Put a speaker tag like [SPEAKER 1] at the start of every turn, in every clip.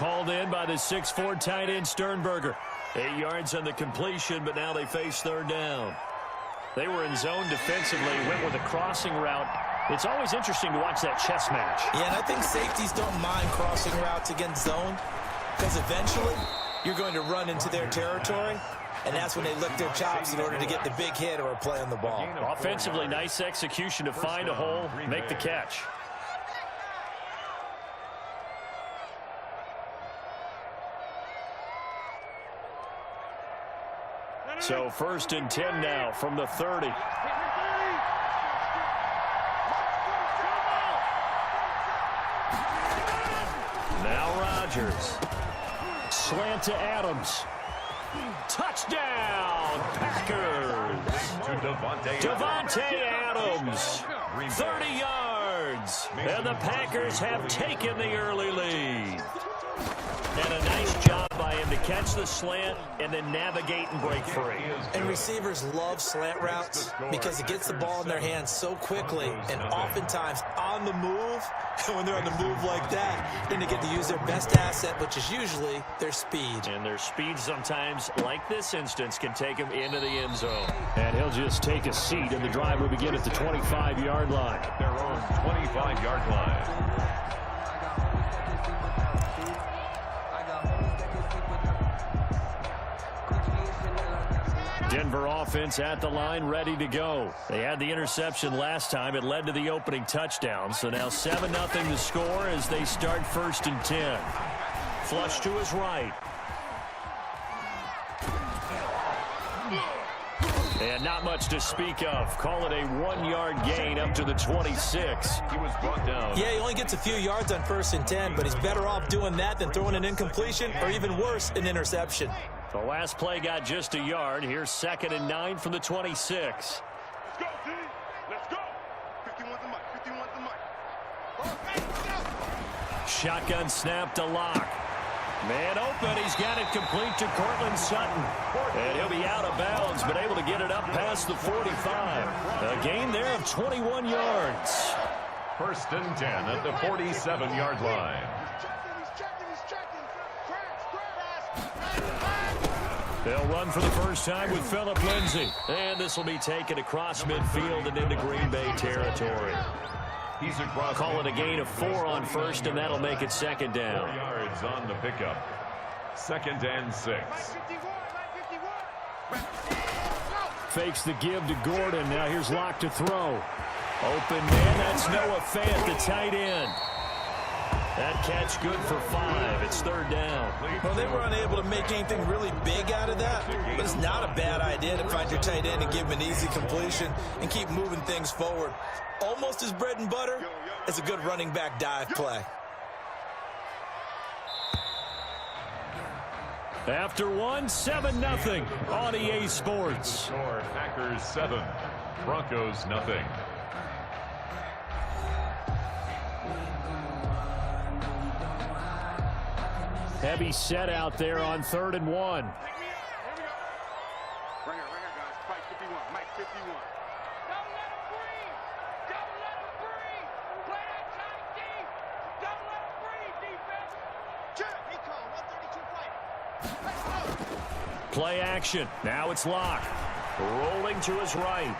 [SPEAKER 1] hauled in by the 6'4" tight end Sternberger. 8 yards on the completion, but now they face third down. They were in zone defensively, went with a crossing route. It's always interesting to watch that chess match.
[SPEAKER 2] Yeah, and I think safeties don't mind crossing routes against zone because eventually you're going to run into their territory, and that's when they lick their chops in order to get the big hit or a play on the ball.
[SPEAKER 1] Offensively, nice execution to find a hole, make the catch. So 1st and 10 now from the 30. Now Rodgers. Slant to Adams. Touchdown, Packers. Devontae Adams. 30 yards. And the Packers have taken the early lead. And a nice job by him to catch the slant and then navigate and break free.
[SPEAKER 2] And receivers love slant routes because it gets the ball in their hands so quickly and oftentimes on the move. And when they're on the move like that, then they get to use their best asset, which is usually their speed.
[SPEAKER 1] And their speed sometimes, like this instance, can take them into the end zone.
[SPEAKER 3] And he'll just take a seat, and the drive will begin at the 25-yard line.
[SPEAKER 4] Their own 25-yard line.
[SPEAKER 1] Denver offense at the line, ready to go. They had the interception last time. It led to the opening touchdown. So now 7-0 the score as they start 1st and 10. Flush to his right. And not much to speak of. Call it a 1-yard gain up to the 26.
[SPEAKER 4] He was brought down.
[SPEAKER 2] Yeah, he only gets a few yards on 1st and 10, but he's better off doing that than throwing an incompletion or even worse, an interception.
[SPEAKER 1] The last play got just a yard. Here's 2nd and 9 from the 26.
[SPEAKER 5] Let's go, D. Let's go. 51 to Mike. 51 to Mike.
[SPEAKER 1] Shotgun snap to Locke. Man open. He's got it complete to Cortland Sutton. And he'll be out of bounds, but able to get it up past the 45. A gain there of 21 yards.
[SPEAKER 4] 1st and 10 at the 47-yard line.
[SPEAKER 1] They'll run for the first time with Phillip Lindsay. And this will be taken across midfield and into Green Bay territory.
[SPEAKER 4] He's across.
[SPEAKER 1] Call it a gain of 4 on 1st, and that'll make it 2nd down.
[SPEAKER 4] 4 yards on the pickup. 2nd and 6.
[SPEAKER 3] Fakes the give to Gordon. Now here's Locke to throw.
[SPEAKER 1] Open man, that's Noah Fant, the tight end. That catch good for 5. It's 3rd down.
[SPEAKER 2] Well, they were unable to make anything really big out of that, but it's not a bad idea to find your tight end and give him an easy completion and keep moving things forward. Almost as bread and butter as a good running back dive play.
[SPEAKER 1] After 7-0 on EA Sports.
[SPEAKER 4] Score Packers 7, Broncos nothing.
[SPEAKER 3] Heavy set out there on 3rd and 1.
[SPEAKER 5] Right here, guys. Mike 51. Mike 51. Don't let him breathe. Don't let him breathe. Play that tight deep. Don't let him breathe, defense. Check. He called 132 fight. Let's go.
[SPEAKER 1] Play action. Now it's Locke. Rolling to his right.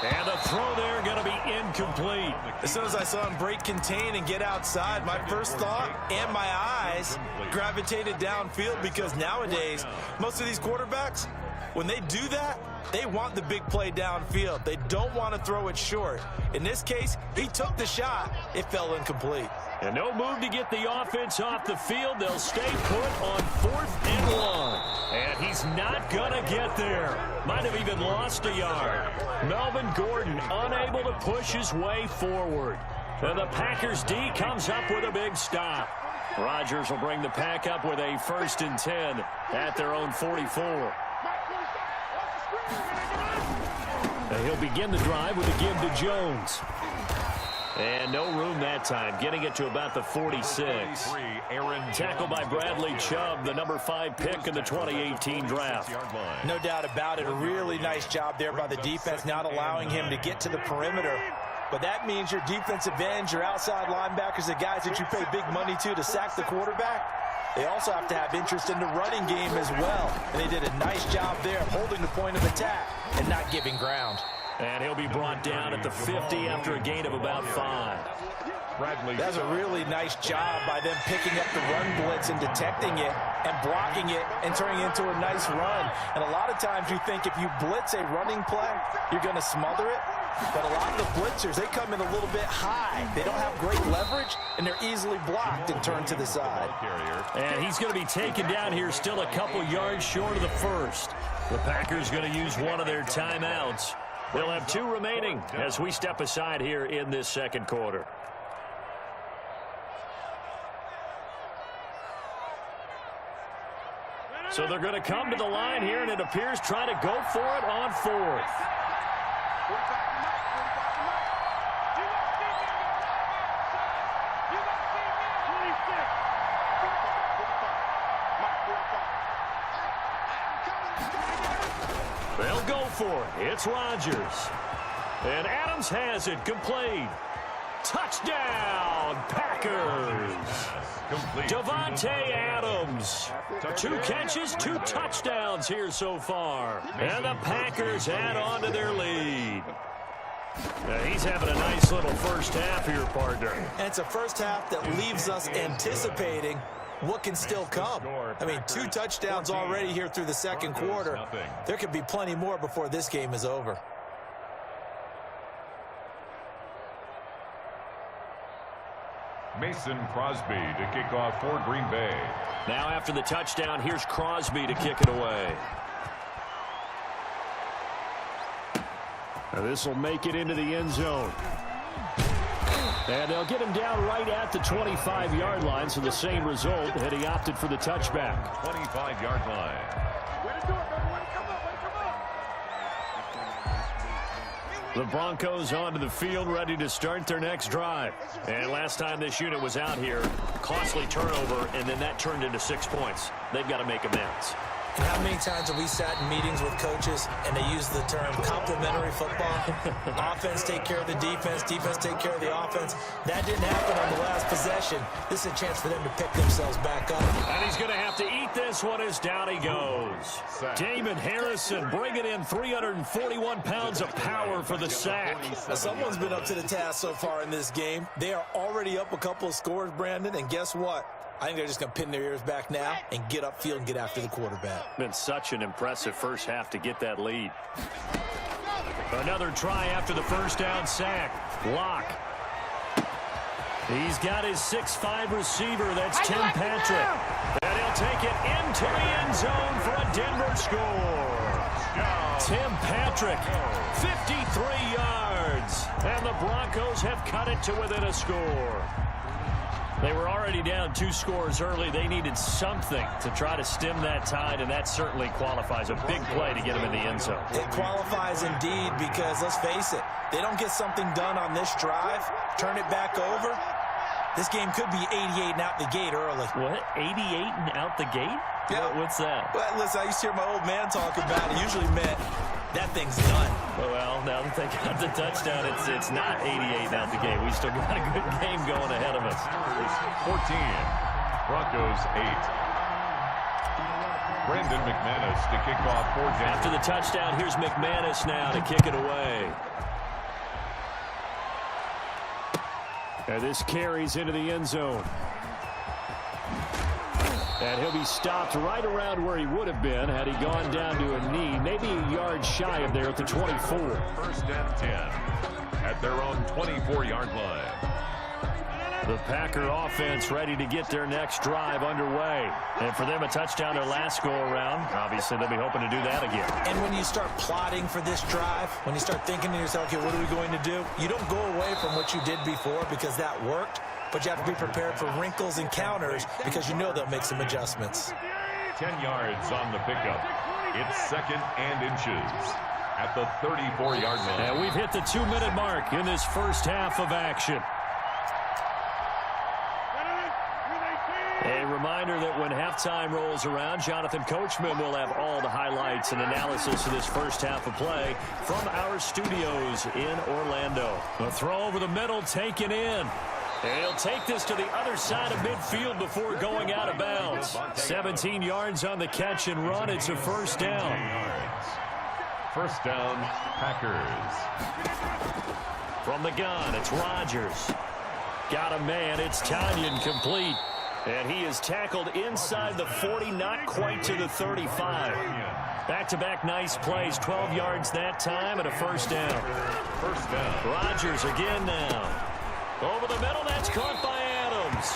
[SPEAKER 1] And the throw there going to be incomplete.
[SPEAKER 2] As soon as I saw him break contain and get outside, my first thought and my eyes gravitated downfield because nowadays, most of these quarterbacks, when they do that, they want the big play downfield. They don't want to throw it short. In this case, he took the shot. It fell incomplete.
[SPEAKER 1] And no move to get the offense off the field. They'll stay put on 4th and 1. And he's not going to get there. Might have even lost a yard. Melvin Gordon unable to push his way forward. And the Packers D comes up with a big stop. Rodgers will bring the pack up with a 1st and 10 at their own 44.
[SPEAKER 3] And he'll begin the drive with a give to Jones.
[SPEAKER 1] And no room that time, getting it to about the 46. Tackled by Bradley Chubb, the number 5 pick in the 2018 draft.
[SPEAKER 2] No doubt about it. A really nice job there by the defense, not allowing him to get to the perimeter. But that means your defensive ends, your outside linebackers, the guys that you pay big money to sack the quarterback, they also have to have interest in the running game as well. And they did a nice job there of holding the point of attack and not giving ground.
[SPEAKER 1] And he'll be brought down at the 50 after a gain of about 5.
[SPEAKER 2] That's a really nice job by them picking up the run blitz and detecting it and blocking it and turning it into a nice run. And a lot of times you think if you blitz a running play, you're going to smother it. But a lot of the blitzers, they come in a little bit high. They don't have great leverage, and they're easily blocked and turned to the side.
[SPEAKER 1] And he's going to be taken down here still a couple yards short of the first. The Packers going to use one of their timeouts. They'll have 2 remaining as we step aside here in this second quarter. So they're going to come to the line here, and it appears trying to go for it on 4th. They'll go for it. It's Rodgers. And Adams has it. Complete. Touchdown, Packers. Davante Adams. 2 catches, 2 touchdowns here so far. And the Packers add on to their lead. He's having a nice little first half here, partner.
[SPEAKER 2] And it's a first half that leaves us anticipating what can still come. I mean, 2 touchdowns already here through the second quarter. There could be plenty more before this game is over.
[SPEAKER 4] Mason Crosby to kick off for Green Bay.
[SPEAKER 1] Now after the touchdown, here's Crosby to kick it away.
[SPEAKER 3] Now this will make it into the end zone. And they'll get him down right at the 25-yard line, so the same result had he opted for the touchback.
[SPEAKER 4] 25-yard line.
[SPEAKER 1] The Broncos onto the field, ready to start their next drive. And last time this unit was out here, costly turnover, and then that turned into 6 points. They've got to make amends.
[SPEAKER 2] And how many times have we sat in meetings with coaches and they use the term complementary football? Offense take care of the defense, defense take care of the offense. That didn't happen on the last possession. This is a chance for them to pick themselves back up.
[SPEAKER 1] And he's going to have to eat this one as down he goes. Damon Harrison bringing in 341 pounds of power for the sack.
[SPEAKER 2] Now, someone's been up to the task so far in this game. They are already up a couple of scores, Brandon, and guess what? I think they're just going to pin their ears back now and get upfield and get after the quarterback.
[SPEAKER 1] Been such an impressive first half to get that lead. Another try after the first down sack. Locke. He's got his 6'5" receiver. That's Tim Patrick. And he'll take it into the end zone for a Denver score. Tim Patrick, 53 yards. And the Broncos have cut it to within a score. They were already down 2 scores early. They needed something to try to stem that tide, and that certainly qualifies. A big play to get them in the end zone.
[SPEAKER 2] It qualifies indeed because, let's face it, they don't get something done on this drive, turn it back over, this game could be 88 and out the gate early.
[SPEAKER 1] What? 88 and out the gate?
[SPEAKER 2] Yeah.
[SPEAKER 1] What's that?
[SPEAKER 2] Well, listen, I used to hear my old man talk about it. It usually meant that thing's done.
[SPEAKER 1] Well, now that they got the touchdown, it's not 88 out the gate. We still got a good game going ahead of us.
[SPEAKER 4] 14. Broncos 8. Brandon McManus to kick off for Denver.
[SPEAKER 1] After the touchdown, here's McManus now to kick it away.
[SPEAKER 3] And this carries into the end zone. And he'll be stopped right around where he would have been had he gone down to a knee, maybe a yard shy of there at the 24.
[SPEAKER 4] First and 10 at their own 24-yard line.
[SPEAKER 1] The Packer offense ready to get their next drive underway. And for them, a touchdown their last go-around. Obviously, they'll be hoping to do that again.
[SPEAKER 2] And when you start plotting for this drive, when you start thinking to yourself, okay, what are we going to do? You don't go away from what you did before because that worked. But you have to be prepared for wrinkles and counters because you know they'll make some adjustments.
[SPEAKER 4] 10 yards on the pickup. It's 2nd and inches at the 34-yard line.
[SPEAKER 1] And we've hit the 2-minute mark in this first half of action. A
[SPEAKER 3] reminder that when halftime rolls around, Jonathan Coachman will have all the highlights and analysis of this first half of play from our studios in Orlando. The throw over the middle taken in. And he'll take this to the other side of midfield before going out of bounds. 17 yards on the catch and run. It's a first down.
[SPEAKER 4] First down, Packers.
[SPEAKER 3] From the gun, it's Rodgers. Got a man. It's Tanyan complete. And he is tackled inside the 40, not quite to the 35. Back-to-back nice plays. 12 yards that time and a first down.
[SPEAKER 4] First down.
[SPEAKER 3] Rodgers again now. Over the middle, that's caught by Adams.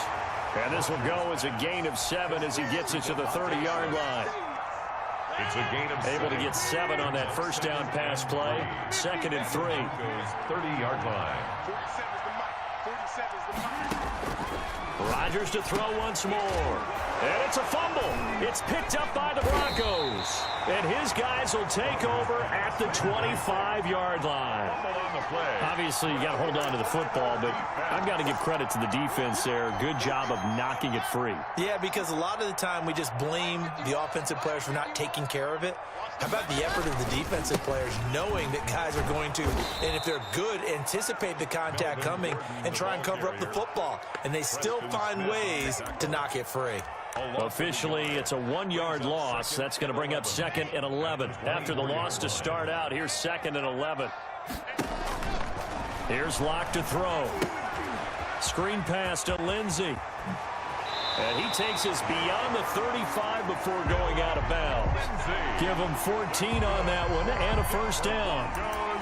[SPEAKER 3] And this will go as a gain of 7 as he gets it to the 30-yard line.
[SPEAKER 4] It's a gain of 7.
[SPEAKER 3] Able to get 7 on that first down pass play. 2nd and 3.
[SPEAKER 4] Goes 30-yard line.
[SPEAKER 5] 47's the mark. 47's the mark.
[SPEAKER 3] Rodgers to throw once more. And it's a fumble. It's picked up by the Broncos. And his guys will take over at the 25-yard line.
[SPEAKER 4] On the play.
[SPEAKER 3] Obviously, you got to hold on to the football, but I've got to give credit to the defense there. Good job of knocking it free.
[SPEAKER 2] Yeah, because a lot of the time we just blame the offensive players for not taking care of it. How about the effort of the defensive players knowing that guys are going to, and if they're good, anticipate the contact coming and try and cover up the football. And they still find ways to knock it free.
[SPEAKER 3] Officially, it's a 1-yard loss. That's going to bring up 2nd and 11. After the loss to start out, here's 2nd and 11. Here's Locke to throw. Screen pass to Lindsey. And he takes us beyond the 35 before going out of bounds. Give him 14 on that one and a first down.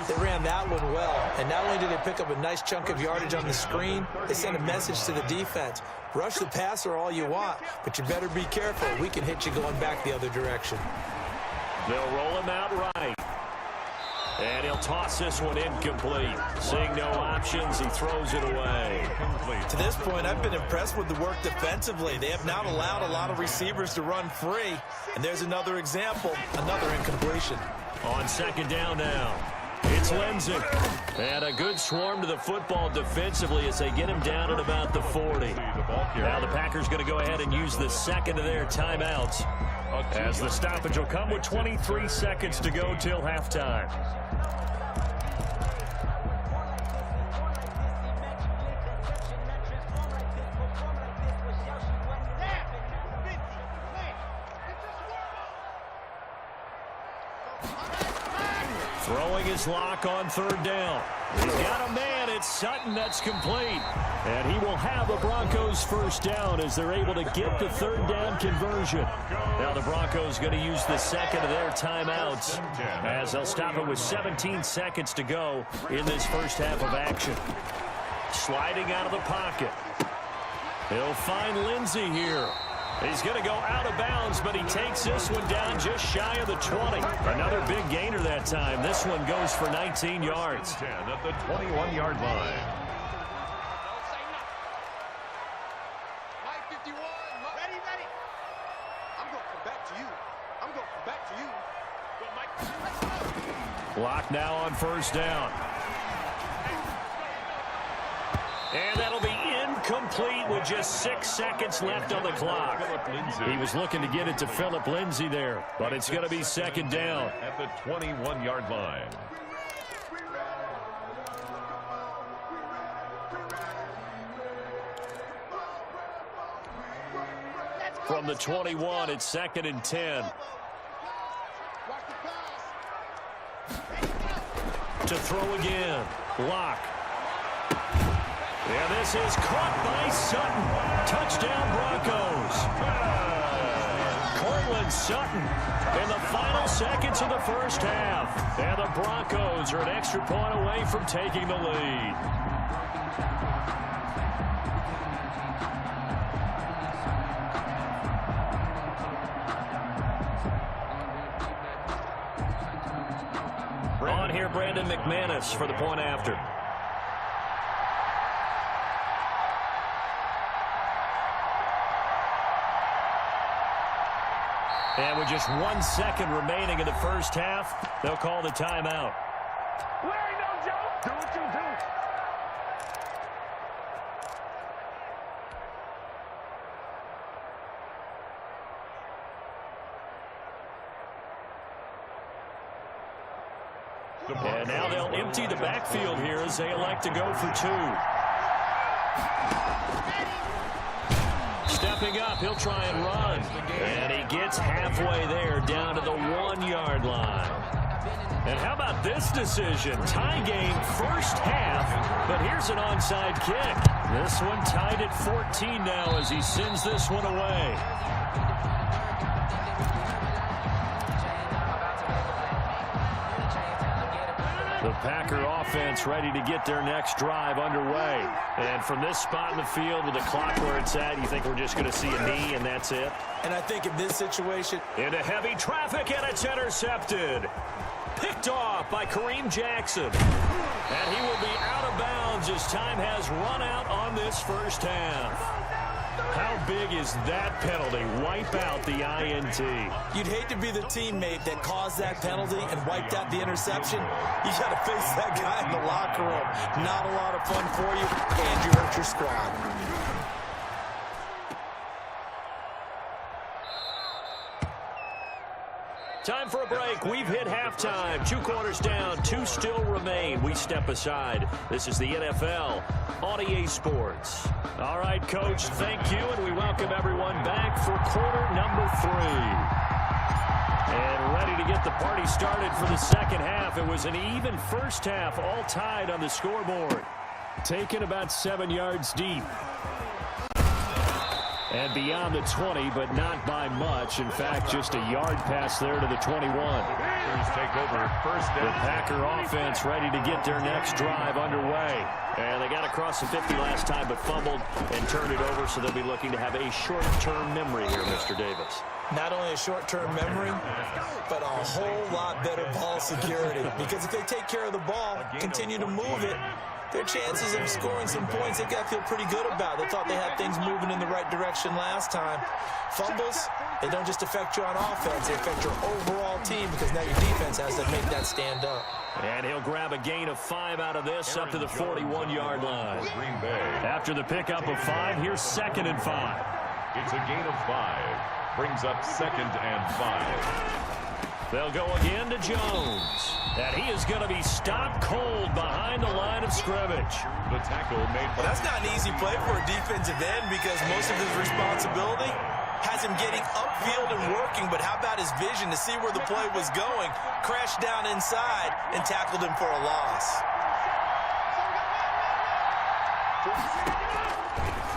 [SPEAKER 2] They ran that one well, and not only did they pick up a nice chunk of yardage on the screen, they sent a message to the defense. Rush the passer all you want, but you better be careful. We can hit you going back the other direction.
[SPEAKER 3] They'll roll him out right. And he'll toss this one incomplete. Seeing no options, he throws it away.
[SPEAKER 2] To this point, I've been impressed with the work defensively. They have not allowed a lot of receivers to run free. And there's another example, another incompletion.
[SPEAKER 3] On 2nd down now, it's Lindsey. And a good swarm to the football defensively as they get him down at about the 40. Now the Packers going to go ahead and use the 2nd of their timeouts, as the stoppage will come with 23 seconds to go till halftime. Throwing his Lock on 3rd down. He's got a man. It's Sutton. That's complete. And he will have the Broncos first down as they're able to get the 3rd down conversion. Now the Broncos going to use the 2nd of their timeouts as they'll stop it with 17 seconds to go in this first half of action. Sliding out of the pocket. He'll find Lindsey here. He's going to go out of bounds, but he takes this one down just shy of the 20. Another big gainer that time. This one goes for 19 yards.
[SPEAKER 4] 10 at the 21-yard line.
[SPEAKER 5] Don't say nothing. Mike 51. Ready, ready. I'm going to come back to you. I'm going to come back to you. Well, Mike, let's go.
[SPEAKER 3] Lock now on 1st down. And that'll be incomplete with just 6 seconds left on the clock. He was looking to get it to Phillip Lindsey there, but it's going to be 2nd down.
[SPEAKER 4] At the 21-yard line.
[SPEAKER 3] From the 21, it's 2nd and 10.
[SPEAKER 5] Watch the pass.
[SPEAKER 3] To throw again. Lock. And this is caught by Sutton. Touchdown Broncos. Cortland Sutton in the final seconds of the first half. And the Broncos are an extra point away from taking the lead. On here, Brandon McManus for the point after. And with just 1 second remaining in the first half, they'll call the timeout.
[SPEAKER 5] Larry, no joke. Do what you do.
[SPEAKER 3] And now they'll empty the backfield here as they elect to go for 2. Stepping up, he'll try and run. And he gets halfway there, down to the 1-yard line. And how about this decision? Tie game first half, but here's an onside kick. This one tied at 14 now as he sends this one away. The Packer offense ready to get their next drive underway. And from this spot in the field with the clock where it's at, you think we're just going to see a knee and that's it?
[SPEAKER 2] And I think in this situation,
[SPEAKER 3] into heavy traffic, and it's intercepted. Picked off by Kareem Jackson. And he will be out of bounds as time has run out on this first half. How big is that penalty? Wipe out the INT.
[SPEAKER 2] You'd hate to be the teammate that caused that penalty and wiped out the interception. You got to face that guy in the locker room. Not a lot of fun for you, and you hurt your squad.
[SPEAKER 3] Time for a break. We've hit halftime. 2 quarters down. 2 still remain. We step aside. This is the NFL on EA Sports. All right, Coach, thank you, and we welcome everyone back for quarter number 3. And ready to get the party started for the second half. It was an even first half, all tied on the scoreboard. Taken about 7 yards deep. And beyond the 20, but not by much. In fact, just a yard pass there to the 21.
[SPEAKER 4] Take over first down.
[SPEAKER 3] The Packer offense ready to get their next drive underway. And they got across the 50 last time, but fumbled and turned it over, so they'll be looking to have a short-term memory here, Mr. Davis.
[SPEAKER 2] Not only a short-term memory, but a whole lot better ball security. Because if they take care of the ball, continue to move it, their chances of scoring some points, they've got to feel pretty good about. They thought they had things moving in the right direction last time. Fumbles, they don't just affect you on offense, they affect your overall team because now your defense has to make that stand up.
[SPEAKER 3] And he'll grab a gain of 5 out of this up to the 41-yard line.
[SPEAKER 4] Green Bay.
[SPEAKER 3] After the pickup of 5, here's 2nd and 5.
[SPEAKER 4] It's a gain of 5. Brings up 2nd and 5.
[SPEAKER 3] They'll go again to Jones. And he is going to be stopped cold behind the line of scrimmage.
[SPEAKER 4] The tackle made by...
[SPEAKER 2] That's not an easy play for a defensive end because most of his responsibility has him getting upfield and working, but how about his vision to see where the play was going, crashed down inside, and tackled him for a loss.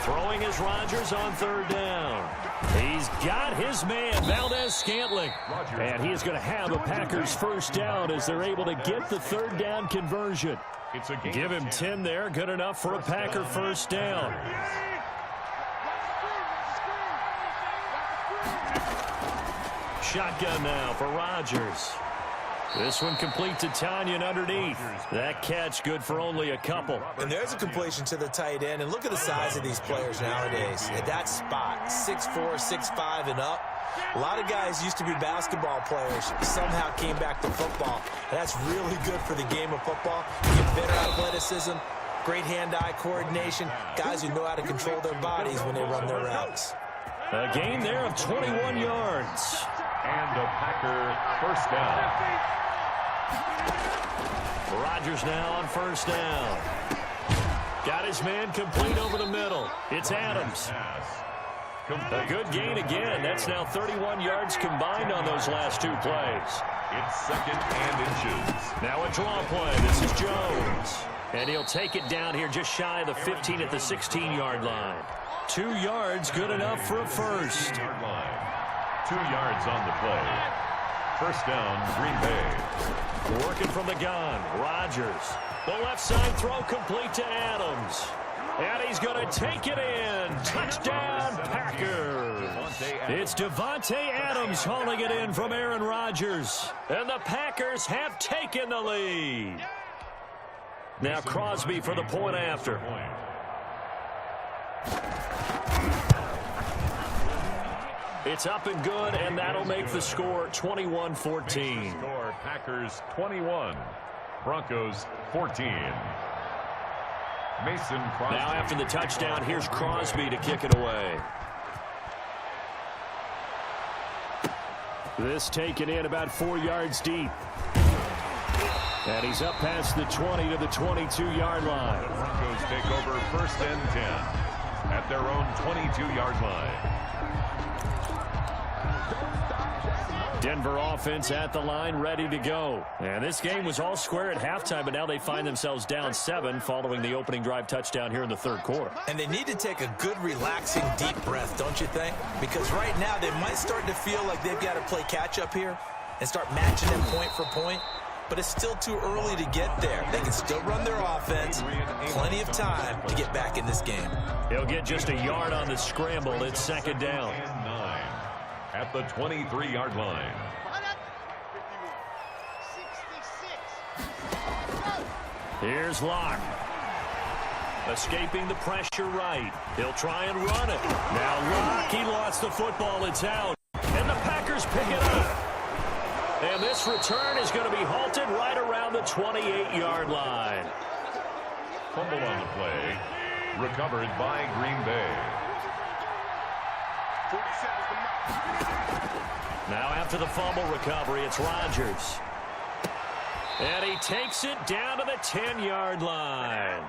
[SPEAKER 3] Throwing is Rodgers on 3rd down. He's got his man, Valdez-Scantling. And he is going to have a Packers first down as they're able to get the 3rd down conversion. Give him 10 there, good enough for a Packer first down. Shotgun now for Rodgers. This one complete to Tanyan underneath. That catch good for only a couple.
[SPEAKER 2] And there's a completion to the tight end. And look at the size of these players nowadays. At that spot, 6'4", 6'5", and up. A lot of guys used to be basketball players, somehow came back to football. And that's really good for the game of football. You get better athleticism, great hand-eye coordination, guys who know how to control their bodies when they run their routes.
[SPEAKER 3] A gain there of 21 yards.
[SPEAKER 4] And a Packer first down.
[SPEAKER 3] Rodgers now on first down. Got his man complete over the middle. It's Adams. A good gain again. That's now 31 yards combined on those last 2 plays.
[SPEAKER 4] It's 2nd and inches.
[SPEAKER 3] Now a draw play. This is Jones. And he'll take it down here just shy of the 15 at the 16-yard line. 2 yards, good enough for a first.
[SPEAKER 4] 2 yards on the play. First down, Green Bay.
[SPEAKER 3] Working from the gun, Rodgers. The left side throw complete to Adams. And he's going to take it in. Touchdown, Packers. It's Devontae Adams hauling it in from Aaron Rodgers. And the Packers have taken the lead. Now Crosby for the point after. It's up and good, and that'll make the score 21-14.
[SPEAKER 4] Score Packers 21, Broncos 14. Mason Crosby.
[SPEAKER 3] Now after the touchdown, here's Crosby to kick it away. This taken in about 4 yards deep. And he's up past the 20 to the 22-yard line.
[SPEAKER 4] The Broncos take over 1st and 10 at their own 22-yard line.
[SPEAKER 3] Denver offense at the line, ready to go. And this game was all square at halftime, but now they find themselves down 7 following the opening drive touchdown here in the 3rd quarter.
[SPEAKER 2] And they need to take a good, relaxing, deep breath, don't you think? Because right now they might start to feel like they've got to play catch-up here and start matching them point for point. But it's still too early to get there. They can still run their offense. Plenty of time to get back in this game.
[SPEAKER 3] He'll get just a yard on the scramble. It's 2nd down.
[SPEAKER 4] At the 23-yard line.
[SPEAKER 3] Here's Locke. Escaping the pressure right. He'll try and run it. Now Locke, he lost the football. It's out. And the Packers pick it up. And this return is going to be halted right around the 28-yard line.
[SPEAKER 4] Fumble on the play. Recovered by Green Bay.
[SPEAKER 3] Now after the fumble recovery, it's Rodgers. And he takes it down to the 10-yard line.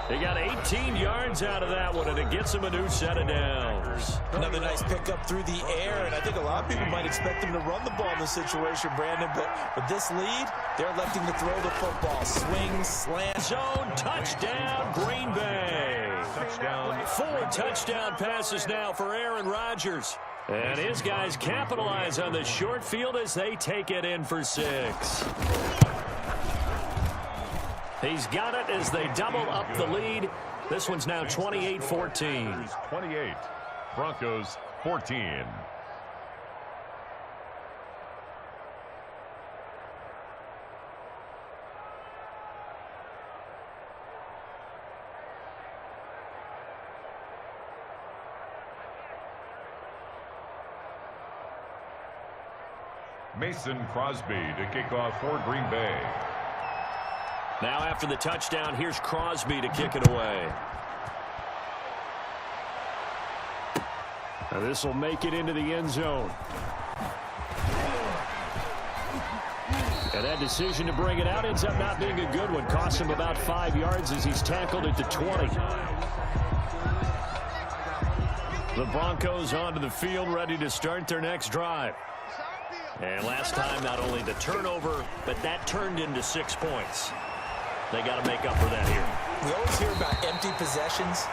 [SPEAKER 3] He got 18 yards out of that one, and it gets him a new set of downs.
[SPEAKER 2] Another nice pickup through the air, and I think a lot of people might expect him to run the ball in this situation, Brandon, but with this lead, they're electing to throw the football. Swing, slant.
[SPEAKER 3] Zone, touchdown, Green Bay.
[SPEAKER 4] Touchdown.
[SPEAKER 3] 4 touchdown passes now for Aaron Rodgers. And his guys capitalize on the short field as they take it in for 6. He's got it as they double up the lead. This one's now 28-14.
[SPEAKER 4] 28. Broncos 14. Mason Crosby to kick off for Green Bay.
[SPEAKER 3] Now after the touchdown, here's Crosby to kick it away. Now this will make it into the end zone. And that decision to bring it out ends up not being a good one. Costs him about 5 yards as he's tackled at the 20. The Broncos onto the field, ready to start their next drive. And last time, not only the turnover, but that turned into 6 points. They got to make up for that here.
[SPEAKER 2] We always hear about empty possessions,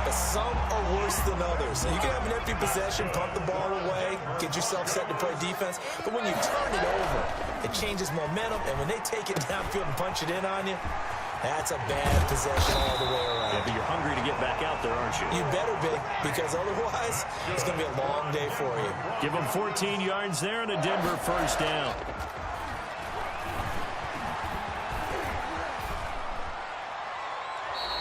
[SPEAKER 2] but some are worse than others. You can have an empty possession, pump the ball away, get yourself set to play defense, but when you turn it over, it changes momentum, and when they take it downfield and punch it in on you, that's a bad possession all the way around.
[SPEAKER 3] Yeah, but you're hungry to get back out there, aren't you?
[SPEAKER 2] You better be, because otherwise, it's going to be a long day for you.
[SPEAKER 3] Give them 14 yards there and a Denver first down.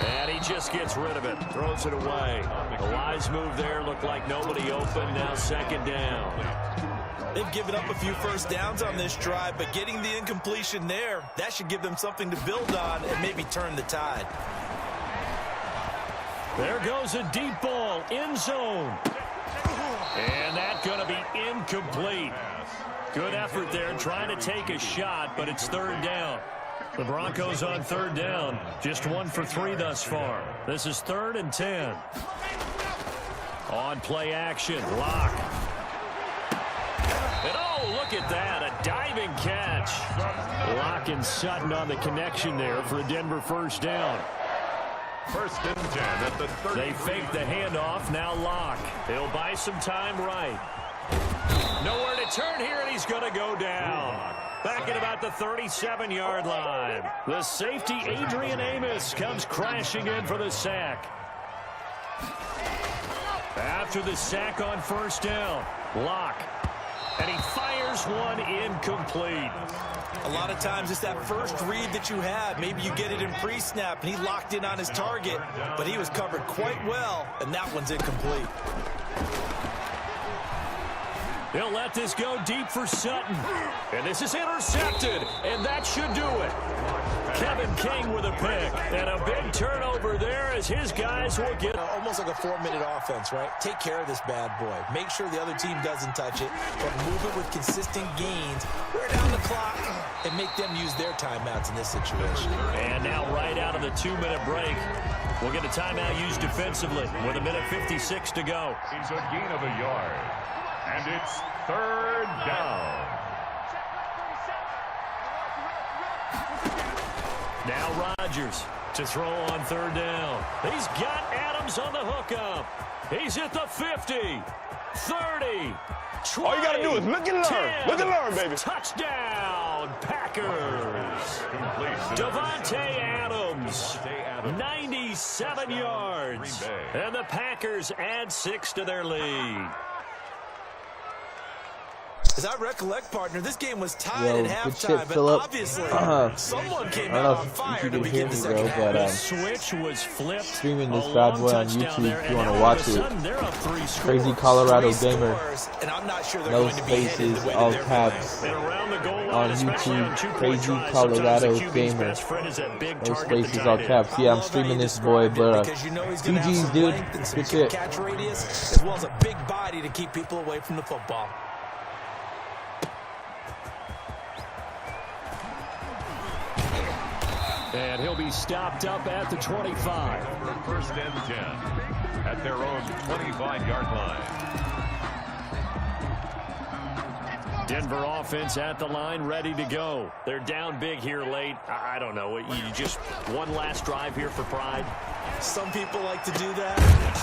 [SPEAKER 3] And he just gets rid of it, throws it away. A wise move there, looked like nobody open, now 2nd down.
[SPEAKER 2] They've given up a few first downs on this drive, but getting the incompletion there, that should give them something to build on and maybe turn the tide.
[SPEAKER 3] There goes a deep ball, end zone. And that's going to be incomplete. Good effort there, trying to take a shot, but it's 3rd down. The Broncos on 3rd down, just 1 for 3 thus far. This is 3rd and 10. On play action, Locke. And oh, look at that, a diving catch. Locke and Sutton on the connection there for a Denver first down.
[SPEAKER 4] 1st and 10 at the 30.
[SPEAKER 3] They fake the handoff, now Locke. He'll buy some time right. Nowhere to turn here, and he's going to go down. Back at about the 37-yard line. The safety, Adrian Amos, comes crashing in for the sack. After the sack on 1st down, Locke. And he fires one incomplete.
[SPEAKER 2] A lot of times it's that first read that you have. Maybe you get it in pre-snap, and he locked in on his target, but he was covered quite well, and that one's incomplete.
[SPEAKER 3] He'll let this go deep for Sutton. And this is intercepted, and that should do it. Kevin King with a pick. And a big turnover there as his guys will get...
[SPEAKER 2] Almost like a 4-minute offense, right? Take care of this bad boy. Make sure the other team doesn't touch it, but move it with consistent gains. Wear down the clock and make them use their timeouts in this situation.
[SPEAKER 3] And now right out of the 2-minute break, we'll get a timeout used defensively with 1:56 to go.
[SPEAKER 4] It's a gain of a yard. And it's third down.
[SPEAKER 3] Now Rodgers to throw on third down. He's got Adams on the hookup. He's at the 50, 30, 20,
[SPEAKER 6] All you got to do is look and learn.
[SPEAKER 3] 10,
[SPEAKER 6] Look and learn, baby.
[SPEAKER 3] Touchdown, Packers. Devontae Adams, 97 yards. And the Packers add 6 to their lead.
[SPEAKER 2] As I recollect, partner, this game was tied at halftime, but
[SPEAKER 7] Phillip.
[SPEAKER 2] obviously someone came
[SPEAKER 7] I
[SPEAKER 2] out
[SPEAKER 7] don't
[SPEAKER 2] on
[SPEAKER 7] know
[SPEAKER 2] fire
[SPEAKER 7] if you
[SPEAKER 2] to
[SPEAKER 7] can
[SPEAKER 2] begin
[SPEAKER 7] hear
[SPEAKER 2] the
[SPEAKER 7] me,
[SPEAKER 2] second
[SPEAKER 7] bro,
[SPEAKER 2] half.
[SPEAKER 7] but
[SPEAKER 3] The switch was flipped.
[SPEAKER 7] streaming this
[SPEAKER 3] A
[SPEAKER 7] bad
[SPEAKER 3] long
[SPEAKER 7] boy on
[SPEAKER 3] touchdown
[SPEAKER 7] YouTube
[SPEAKER 3] there,
[SPEAKER 7] if
[SPEAKER 3] and
[SPEAKER 7] you want
[SPEAKER 3] now
[SPEAKER 7] to
[SPEAKER 3] all
[SPEAKER 7] watch
[SPEAKER 3] of a
[SPEAKER 7] it.
[SPEAKER 3] sudden, they're up 3 scores.
[SPEAKER 7] Crazy Colorado
[SPEAKER 2] Three
[SPEAKER 7] Gamer.
[SPEAKER 2] scores, and I'm not sure they're
[SPEAKER 7] No
[SPEAKER 2] going to be headed
[SPEAKER 7] spaces,
[SPEAKER 2] the way
[SPEAKER 7] all
[SPEAKER 2] that they're
[SPEAKER 7] caps.
[SPEAKER 2] playing.
[SPEAKER 3] And around the goal line,
[SPEAKER 7] On
[SPEAKER 3] especially
[SPEAKER 7] YouTube,
[SPEAKER 3] on 2-point
[SPEAKER 7] Crazy
[SPEAKER 3] tries,
[SPEAKER 7] Colorado
[SPEAKER 3] sometimes the QB's
[SPEAKER 7] Gamer.
[SPEAKER 3] best friend is that big
[SPEAKER 7] No
[SPEAKER 3] target, the
[SPEAKER 7] spaces,
[SPEAKER 3] tight
[SPEAKER 7] all
[SPEAKER 3] end.
[SPEAKER 7] caps. Yeah, I'm streaming this boy, but
[SPEAKER 2] because you know he's going to have
[SPEAKER 7] GG's,
[SPEAKER 2] some
[SPEAKER 7] dude.
[SPEAKER 2] length and some
[SPEAKER 7] Good shit.
[SPEAKER 2] catch radius, as well as a big body to keep people away from the football.
[SPEAKER 3] And he'll be stopped up at the 25.
[SPEAKER 4] First and 10 at their own 25-yard line.
[SPEAKER 3] Denver offense at the line, ready to go. They're down big here late. I don't know. You just one last drive here for pride.
[SPEAKER 2] Some people like to do that.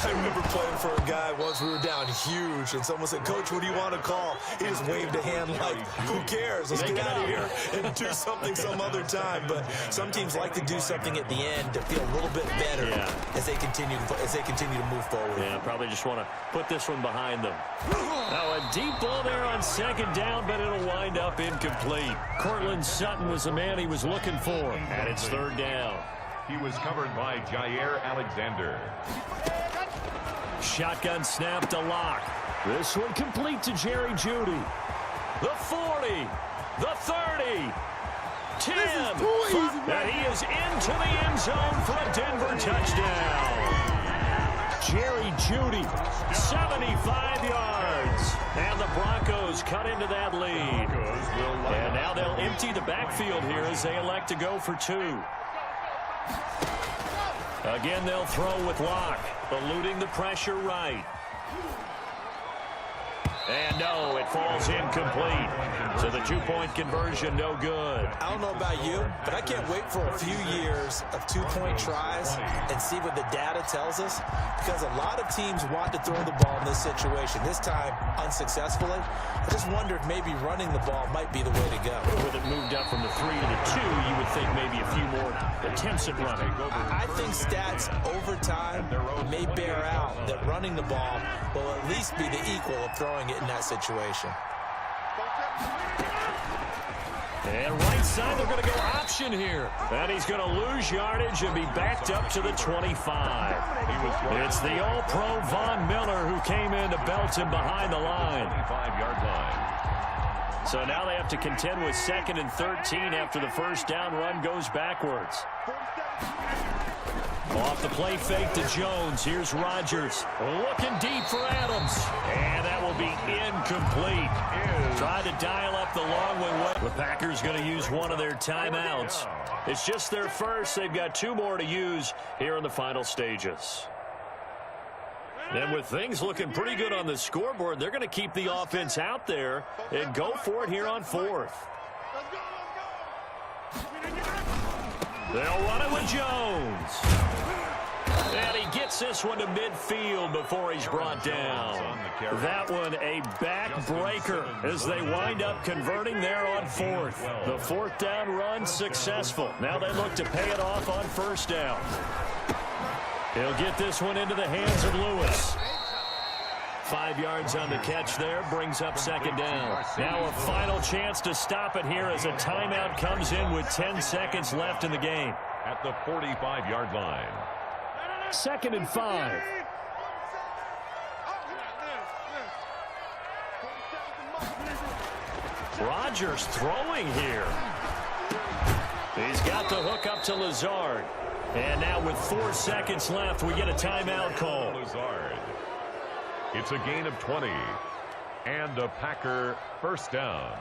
[SPEAKER 2] I remember playing for a guy once. We were down huge, and someone said, "Coach, what do you want to call?" He just waved a hand like, "Who cares? Let's get out of here and do something some other time." But some teams like to do something at the end to feel a little bit better as they continue to move forward.
[SPEAKER 3] Yeah, probably just want to put this one behind them. Now a deep ball there on second down, but it'll wind up incomplete. Cortland Sutton was the man he was looking for, and it's third down.
[SPEAKER 4] He was covered by Jair Alexander.
[SPEAKER 3] Shotgun snap to Locke. This one complete to Jerry Jeudy. The 40, the 30, 10, and he is into the end zone for a Denver touchdown. Jerry Jeudy, 75 yards. And the Broncos cut into that lead. And now they'll empty the backfield here as they elect to go for 2. Again, they'll throw with Locke, eluding the pressure right. And no, it falls incomplete. So the 2-point conversion, no good.
[SPEAKER 2] I don't know about you, but I can't wait for a few years of 2-point tries and see what the data tells us, because a lot of teams want to throw the ball in this situation. This time, unsuccessfully. I just wonder if maybe running the ball might be the way to go.
[SPEAKER 3] With it moved up from the 3 to the 2, you would think maybe a few more attempts at running.
[SPEAKER 2] I think stats over time may bear out that running the ball will at least be the equal of throwing it in that situation.
[SPEAKER 3] And right side, they're going to go option here. And he's going to lose yardage and be backed up to the 25. It's the All-Pro Von Miller who came in to belt him behind the line.
[SPEAKER 4] 25-yard line.
[SPEAKER 3] So now they have to contend with 2nd and 13 after the first down run goes backwards. Off the play fake to Jones. Here's Rodgers. Looking deep for Adams. And that will be incomplete. Trying to dial up the long way. The Packers going to use one of their timeouts. It's just their first. They've got 2 more to use here in the final stages. And with things looking pretty good on the scoreboard, they're going to keep the offense out there and go for it here on 4th. They'll run it with Jones. And he gets this one to midfield before he's brought down. That one a backbreaker as they wind up converting there on 4th. The 4th down run successful. Now they look to pay it off on 1st down. He'll get this one into the hands of Lewis. 5 yards on the catch there, brings up 2nd down. Now a final chance to stop it here as a timeout comes in with 10 seconds left in the game.
[SPEAKER 4] At the 45-yard line.
[SPEAKER 3] 2nd and 5. Rodgers throwing here. He's got the hook up to Lazard. And now with 4 seconds left, we get a timeout call.
[SPEAKER 4] Lazard. It's a gain of 20. And a Packer first down.